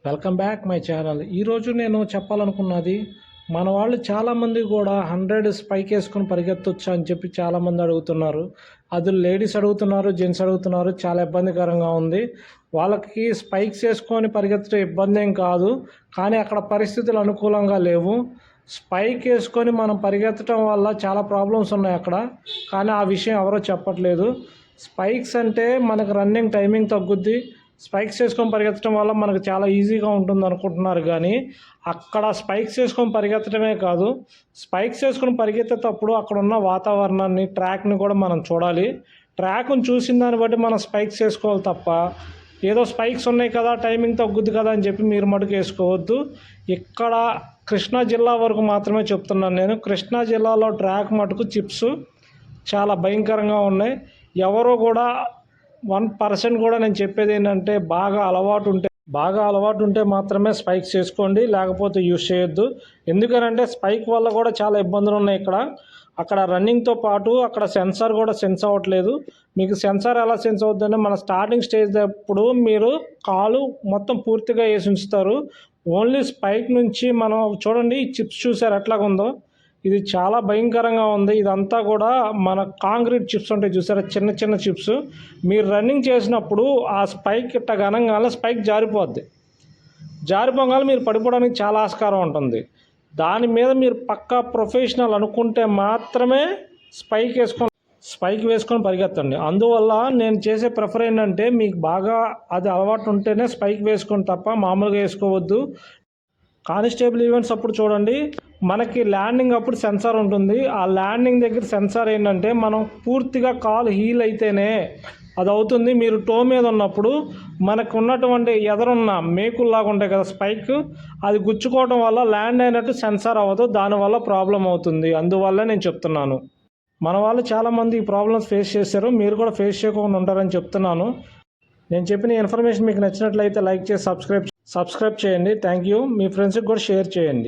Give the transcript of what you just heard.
Welcome back my channel. ఈరోజు నేను చెప్పాలనుకున్నది, మన వాళ్ళు చాలామంది కూడా 100 స్పైక్ వేసుకొని పరిగెత్తొచ్చా అని చెప్పి చాలామంది అడుగుతున్నారు. అది లేడీస్ అడుగుతున్నారు, జెంట్స్ అడుగుతున్నారు. చాలా ఇబ్బందికరంగా ఉంది. వాళ్ళకి స్పైక్స్ వేసుకొని పరిగెత్తడం ఇబ్బంది ఏం కాదు, కానీ అక్కడ పరిస్థితులు అనుకూలంగా లేవు. స్పైక్ వేసుకొని మనం పరిగెత్తడం వల్ల చాలా ప్రాబ్లమ్స్ ఉన్నాయి అక్కడ, కానీ ఆ విషయం ఎవరో చెప్పట్లేదు. స్పైక్స్ అంటే మనకు రన్నింగ్ టైమింగ్ తగ్గుద్ది. స్పైక్స్ వేసుకొని పరిగెత్తడం వల్ల మనకు చాలా ఈజీగా ఉంటుంది అనుకుంటున్నారు, కానీ అక్కడ స్పైక్స్ వేసుకొని పరిగెత్తడమే కాదు, స్పైక్స్ వేసుకొని పరిగెత్తేటప్పుడు అక్కడ ఉన్న వాతావరణాన్ని, ట్రాక్ని కూడా మనం చూడాలి. ట్రాక్ని చూసిన దాన్ని బట్టి మనం స్పైక్స్ వేసుకోవాలి తప్ప, ఏదో స్పైక్స్ ఉన్నాయి కదా, టైమింగ్ తగ్గుద్ది కదా అని చెప్పి మీరు మటుకు వేసుకోవద్దు. ఇక్కడ కృష్ణా జిల్లా వరకు మాత్రమే చెప్తున్నాను నేను. కృష్ణా జిల్లాలో ట్రాక్ మటుకు చిప్స్ చాలా భయంకరంగా ఉన్నాయి. ఎవరో కూడా 1% కూడా నేను చెప్పేది ఏంటంటే, బాగా అలవాటు ఉంటే మాత్రమే స్పైక్స్ చేసుకోండి, లేకపోతే యూజ్ చేయొద్దు. ఎందుకనంటే స్పైక్ వల్ల కూడా చాలా ఇబ్బందులు ఉన్నాయి అక్కడ రన్నింగ్తో పాటు అక్కడ సెన్సార్ కూడా సెన్స్ అవ్వట్లేదు. మీకు సెన్సార్ ఎలా సెన్స్ అవుతుందంటే, మన స్టార్టింగ్ స్టేజ్ అప్పుడు మీరు కాలు మొత్తం పూర్తిగా వేసి ఉంచుతారు. ఓన్లీ స్పైక్ నుంచి మనం చూడండి, ఈ చిప్స్ చూసారు ఎట్లాగుందో, ఇది చాలా భయంకరంగా ఉంది. ఇదంతా కూడా మన కాంక్రీట్ చిప్స్ ఉంటాయి చూసారా, చిన్న చిన్న చిప్స్. మీరు రన్నింగ్ చేసినప్పుడు ఆ స్పైక్ ఇట్ట ఘనంగా స్పైక్ జారిపోగానే మీరు పడిపోవడానికి చాలా ఆస్కారం ఉంటుంది. దాని మీద మీరు పక్కా ప్రొఫెషనల్ అనుకుంటే మాత్రమే స్పైక్ వేసుకొని పరిగెత్తండి. అందువల్ల నేను చేసే ప్రిఫర్ ఏంటంటే, మీకు బాగా అది అలవాటు ఉంటేనే స్పైక్ వేసుకోండి తప్ప మామూలుగా వేసుకోవద్దు. కానిస్టేబుల్ ఈవెంట్స్ అప్పుడు చూడండి, మనకి ల్యాండింగ్ అప్పుడు సెన్సార్ ఉంటుంది. ఆ ల్యాండింగ్ దగ్గర సెన్సార్ ఏంటంటే, మనం పూర్తిగా కాలు హీల్ అయితేనే అది అవుతుంది. మీరు టో మీద ఉన్నప్పుడు మనకు ఉన్నటువంటి ఎదరున్న మేకుల్లాగా ఉంటాయి కదా స్పైక్, అది గుచ్చుకోవడం వల్ల ల్యాండ్ అయినట్టు సెన్సార్ అవ్వదు, దానివల్ల ప్రాబ్లం అవుతుంది. అందువల్ల నేను చెప్తున్నాను. మన వాళ్ళు చాలామంది ఈ ప్రాబ్లమ్స్ ఫేస్ చేశారు, మీరు కూడా ఫేస్ చేయకుండా ఉంటారని చెప్తున్నాను. నేను చెప్పిన ఇన్ఫర్మేషన్ మీకు నచ్చినట్లయితే లైక్ చేసి సబ్స్క్రైబ్ చేయండి. Thank you. మీ ఫ్రెండ్స్కి కూడా షేర్ చేయండి.